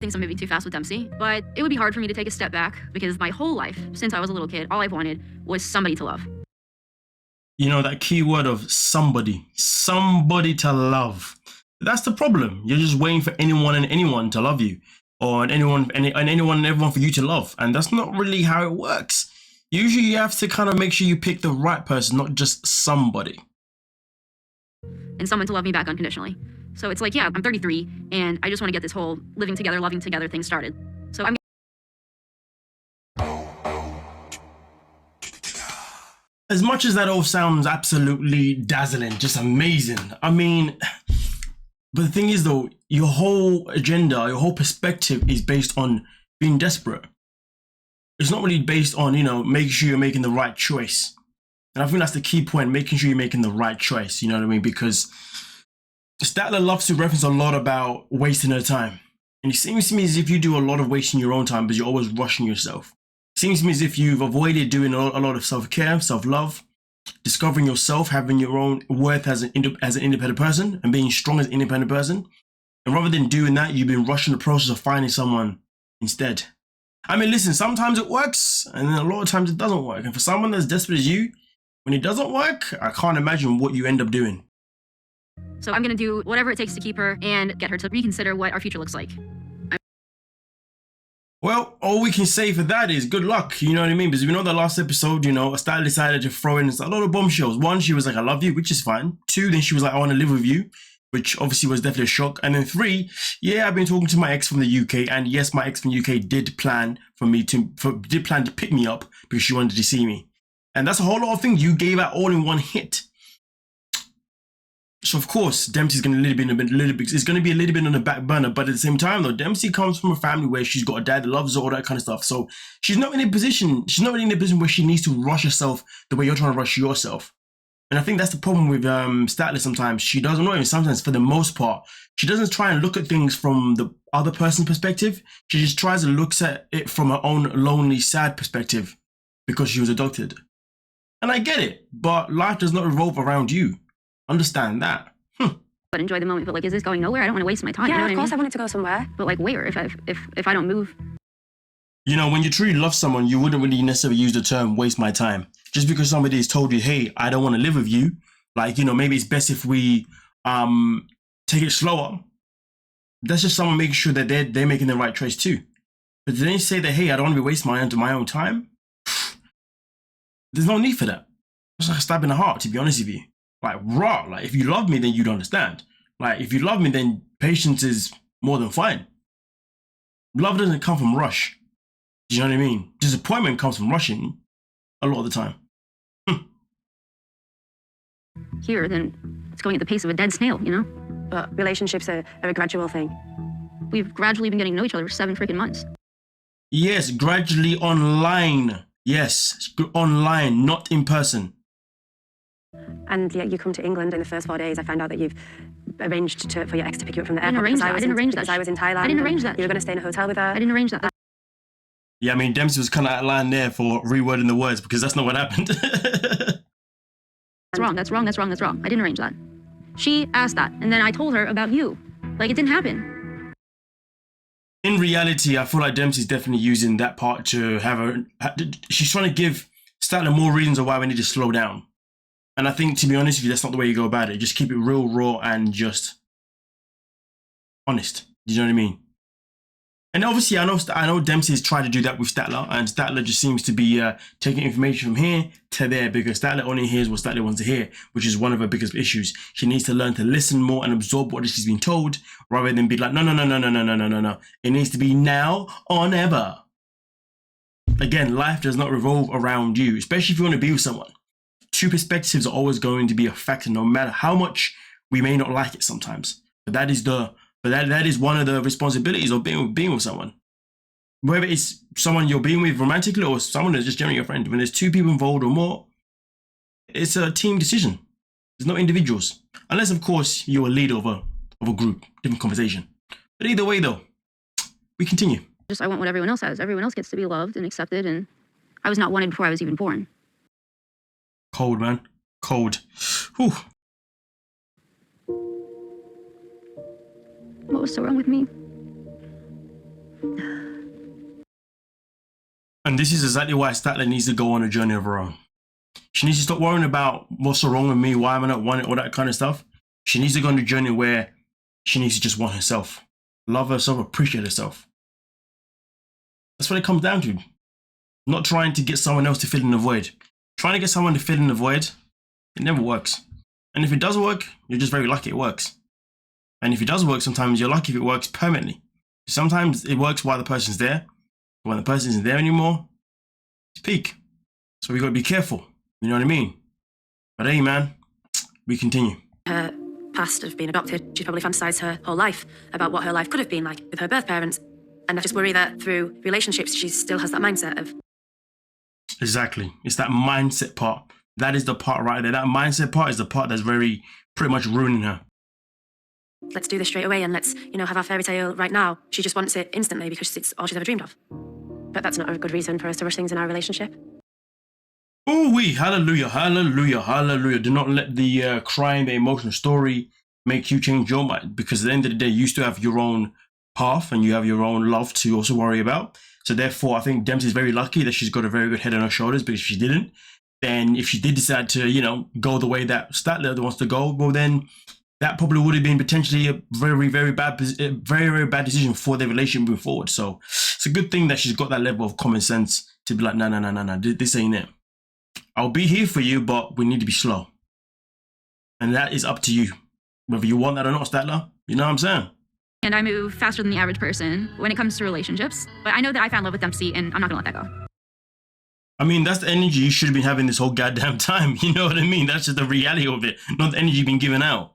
thinks I'm moving too fast with Dempsey, but it would be hard for me to take a step back because my whole life, since I was a little kid, all I've wanted was somebody to love. You know, that key word of somebody to love. That's the problem. You're just waiting for anyone to love you, or anyone and everyone for you to love. And that's not really how it works. Usually you have to kind of make sure you pick the right person, not just somebody. And someone to love me back unconditionally. So it's like, yeah, I'm 33 and I just want to get this whole living together, loving together thing started. So I'm As much as that all sounds absolutely dazzling, just amazing. I mean, but the thing is though, your whole agenda, your whole perspective is based on being desperate. It's not really based on, you know, making sure you're making the right choice. And I think that's the key point, making sure you're making the right choice, you know what I mean? Because Statler loves to reference a lot about wasting her time. And it seems to me as if you do a lot of wasting your own time because you're always rushing yourself. It seems to me as if you've avoided doing a lot of self-care, self-love, discovering yourself, having your own worth as an independent person and being strong as an independent person. And rather than doing that, you've been rushing the process of finding someone instead. I mean, listen, sometimes it works and then a lot of times it doesn't work. And for someone as desperate as you, when it doesn't work, I can't imagine what you end up doing. So I'm going to do whatever it takes to keep her and get her to reconsider what our future looks like. Well, all we can say for that is good luck, you know what I mean? Because we know the last episode, you know, Statler decided to throw in a lot of bombshells. One, she was like, I love you, which is fine. Two, then she was like, I want to live with you, which obviously was definitely a shock. And then three, yeah, I've been talking to my ex from the UK, and yes, my ex from the UK did plan to pick me up because she wanted to see me. And that's a whole lot of things you gave out all in one hit. So of course, Dempsey's going to it's going to be a little bit on the back burner, but at the same time though, Dempsey comes from a family where she's got a dad that loves her, all that kind of stuff. So she's not really in a position where she needs to rush herself the way you're trying to rush yourself. And I think that's the problem with Statler sometimes. She doesn't know, sometimes for the most part, she doesn't try and look at things from the other person's perspective. She just tries to look at it from her own lonely, sad perspective because she was adopted. And I get it, but life does not revolve around you. Understand that. But enjoy the moment. But like, is this going nowhere? I don't want to waste my time. Yeah, you know of course I mean? I wanted to go somewhere. But like, where? If I don't move. You know, when you truly love someone, you wouldn't really necessarily use the term waste my time. Just because somebody has told you, hey, I don't want to live with you. Like, you know, maybe it's best if we take it slower. That's just someone making sure that they're making the right choice too. But then they say that, hey, I don't want to be wasting my own time. There's no need for that. It's like a stab in the heart, to be honest with you. Like, raw. Like, if you love me, then you'd understand. Like, if you love me, then patience is more than fine. Love doesn't come from rush. Do you know what I mean? Disappointment comes from rushing a lot of the time. Here, then it's going at the pace of a dead snail, you know? But relationships are a gradual thing. We've gradually been getting to know each other for 7 freaking months. Yes, gradually online. Yes, online, not in person. And yeah, you come to England in the first 4 days. I found out that you've arranged for your ex to pick you up from the I didn't airport. arrange that. I didn't arrange that. Because I was in Thailand. I didn't arrange that. You were going to stay in a hotel with her. I didn't arrange that. Yeah, I mean, Dempsey was kind of out of line there for rewording the words because that's not what happened. That's wrong. That's wrong. That's wrong. That's wrong. I didn't arrange that. She asked that, and then I told her about you. Like, it didn't happen. In reality, I feel like Dempsey's definitely using that part to have her. She's trying to give Statler more reasons of why we need to slow down. And I think, to be honest with you, that's not the way you go about it. Just keep it real, raw, and just honest. Do you know what I mean? And obviously, I know Dempsey's tried to do that with Statler, and Statler just seems to be taking information from here to there because Statler only hears what Statler wants to hear, which is one of her biggest issues. She needs to learn to listen more and absorb what she's been told, rather than be like, no. It needs to be now or never. Again, life does not revolve around you, especially if you want to be with someone. Two perspectives are always going to be a factor, no matter how much we may not like it sometimes. But that is one of the responsibilities of being with someone. Whether it's someone you're being with romantically or someone that's just generally your friend. When there's two people involved or more, it's a team decision. There's no individuals. Unless, of course, you're a leader of a group, different conversation. But either way, though, we continue. I want what everyone else has. Everyone else gets to be loved and accepted, and I was not wanted before I was even born. Cold, man. Cold. Whew. What was so wrong with me? And this is exactly why Statler needs to go on a journey of her own. She needs to stop worrying about what's so wrong with me, why am I not wanting it, all that kind of stuff. She needs to go on a journey where she needs to just want herself, love herself, appreciate herself. That's what it comes down to. Not trying to get someone else to fill in the void. Trying to get someone to fill in the void, it never works. And if it does work, you're just very lucky it works. And if it does work, sometimes you're lucky if it works permanently. Sometimes it works while the person's there. But when the person isn't there anymore, it's peak. So we got to be careful. You know what I mean? But hey, man, we continue. Her past of being adopted, she's probably fantasized her whole life about what her life could have been like with her birth parents. And I just worry that through relationships, she still has that mindset of... Exactly. It's that mindset part. That is the part right there. That mindset part is the part that's very, pretty much ruining her. Let's do this straight away and let's, have our fairy tale right now. She just wants it instantly because it's all she's ever dreamed of. But that's not a good reason for us to rush things in our relationship. Oh, hallelujah, hallelujah, hallelujah. Do not let the crying, the emotional story make you change your mind, because at the end of the day, you still have your own path and you have your own love to also worry about. So therefore, I think Dempsey's very lucky that she's got a very good head on her shoulders, because if she didn't, then if she did decide to, go the way that Statler wants to go, well, then that probably would have been potentially a very, very bad decision for their relationship moving forward. So it's a good thing that she's got that level of common sense to be like, no, this ain't it. I'll be here for you, but we need to be slow. And that is up to you. Whether you want that or not, Statler, you know what I'm saying? And I move faster than the average person when it comes to relationships. But I know that I found love with Dempsey, and I'm not gonna let that go. I mean, that's the energy you should have been having this whole goddamn time. You know what I mean? That's just the reality of it, not the energy you've been giving out.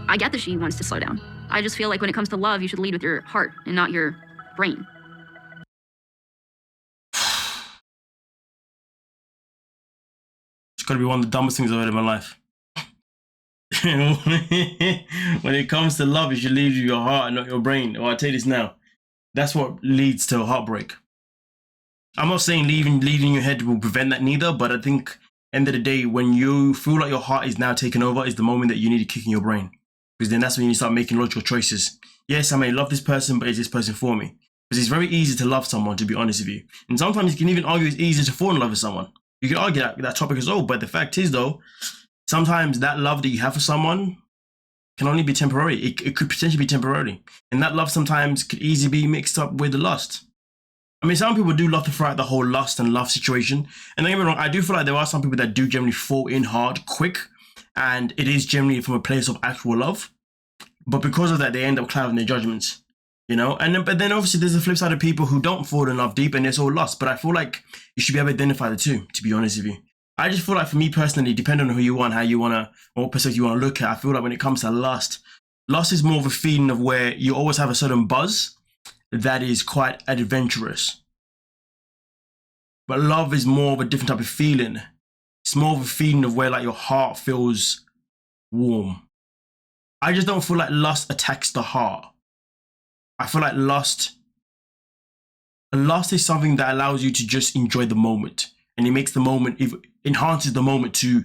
I get that she wants to slow down. I just feel like when it comes to love, you should lead with your heart and not your brain. It's got to be one of the dumbest things I've heard in my life. When it comes to love, you should lead with your heart and not your brain. I'll tell you this now. That's what leads to a heartbreak. I'm not saying leading your head will prevent that neither, but I think end of the day, when you feel like your heart is now taken over, is the moment that you need to kick in your brain. Because then that's when you start making logical choices. Yes, I may love this person, but is this person for me? Because it's very easy to love someone, to be honest with you. And sometimes you can even argue it's easier to fall in love with someone. You can argue that topic as well, but the fact is though, sometimes that love that you have for someone can only be temporary. It could potentially be temporary. And that love sometimes could easily be mixed up with the lust. I mean, some people do love to throw out the whole lust and love situation. And don't get me wrong, I do feel like there are some people that do generally fall in hard, quick. And it is generally from a place of actual love. But because of that, they end up clouding their judgments, But then obviously there's the flip side of people who don't fall in love deep and it's all lust. But I feel like you should be able to identify the two, to be honest with you. I just feel like for me personally, depending on who you want, how you want to, or what perspective you want to look at, I feel like when it comes to lust is more of a feeling of where you always have a certain buzz that is quite adventurous. But love is more of a different type of feeling. It's more of a feeling of where like your heart feels warm. I just don't feel like lust attacks the heart. I feel like lust is something that allows you to just enjoy the moment. And it makes the moment, it enhances the moment to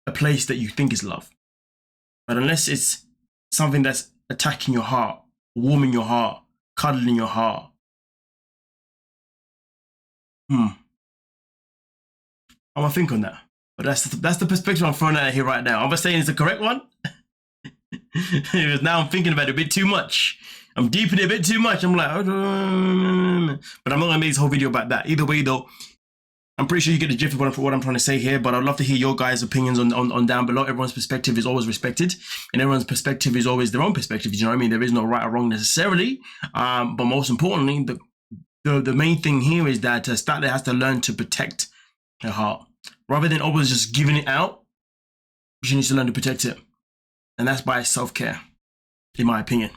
a place that you think is love. But unless it's something that's attacking your heart, warming your heart, cuddling your heart. I'm gonna think on that. But that's the perspective I'm throwing at here right now. I'm not saying it's the correct one. Because now I'm thinking about it a bit too much. I'm deep in it a bit too much. I'm like, but I'm not gonna make this whole video about that. Either way though, I'm pretty sure you get the gist of what I'm trying to say here, but I'd love to hear your guys' opinions on down below. Everyone's perspective is always respected, and everyone's perspective is always their own perspective. You know what I mean? There is no right or wrong necessarily. But most importantly, the main thing here is that Statler has to learn to protect her heart. Rather than always just giving it out, she needs to learn to protect it. And that's by self-care, in my opinion.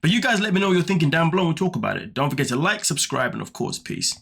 But you guys let me know what you're thinking down below and we'll talk about it. Don't forget to like, subscribe, and of course, peace.